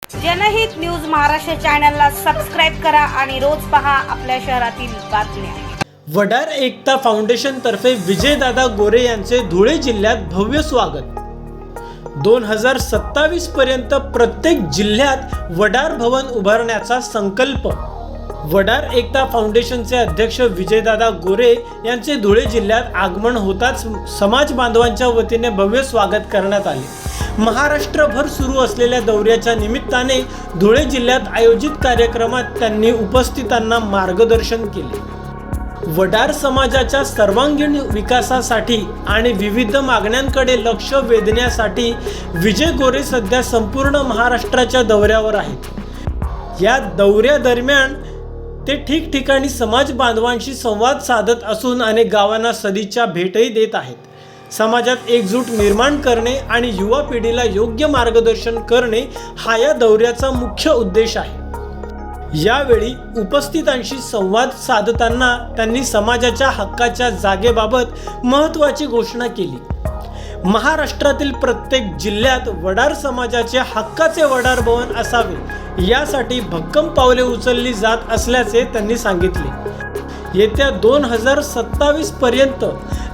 जनहित न्यूज महाराष्ट्र चॅनलला सबस्क्राइब करा आणि रोज पहा आपल्या शहरातील बातम्या। वडार एकता फाउंडेशन तर्फे विजयदादा गोरे यांचे धुळे जिल्ह्यात भव्य स्वागत। 2027 पर्यंत प्रत्येक जिल्ह्यात वडार भवन उभारण्याचा संकल्प। वडार एकता फाउंडेशनचे अध्यक्ष विजयदादा गोरे यांचे धुळे जिल्ह्यात आगमन होताच समाज बांधवांच्या वतीने भव्य स्वागत करण्यात आले। महाराष्ट्रभर सुरू असलेल्या दौऱ्याच्या निमित्ताने धुळे जिल्ह्यात आयोजित कार्यक्रमात त्यांनी उपस्थितांना मार्गदर्शन केले। वडार समाजाच्या सर्वांगीण विकासासाठी आणि विविध मागण्यांकडे लक्ष वेधण्यासाठी विजय गोरे सध्या संपूर्ण महाराष्ट्राच्या दौऱ्यावर आहेत। या दौऱ्यादरम्यान ते ठिकठिकाणी समाज बांधवांशी संवाद साधत असून अनेक गावांना सदिच्छा भेटही देत आहेत। समाजात एकजूट निर्माण करणे आणि युवा पिढीला योग्य मार्गदर्शन करणे हा या दौऱ्याचा मुख्य उद्देश आहे। यावेळी उपस्थितांशी संवाद साधताना त्यांनी समाजाच्या हक्काच्या जागेबाबत महत्त्वाची घोषणा केली। महाराष्ट्रातील प्रत्येक जिल्ह्यात वडार समाजाचे हक्काचे वडार भवन असावे यासाठी भक्कम पावले उचलली जात असल्याचे त्यांनी सांगितले। येत्या 2027 पर्यंत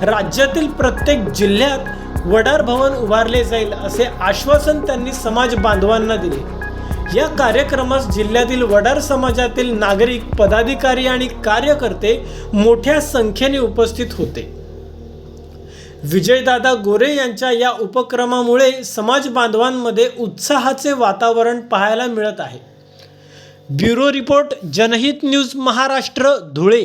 राज्यातील प्रत्येक जिल्ह्यात वडार भवन उभारले जाईल असे आश्वासन त्यांनी समाज बांधवांना दिले। या कार्यक्रमास जिल्ह्यातील वडार समाजातील नागरिक, पदाधिकारी आणि कार्यकर्ते मोठ्या संख्येने उपस्थित होते। विजयदादा गोरे यांच्या या उपक्रमामुळे समाज बांधवांमध्ये उत्साहाचे वातावरण पाहायला मिळत आहे। ब्युरो रिपोर्ट, जनहित न्यूज महाराष्ट्र, धुळे।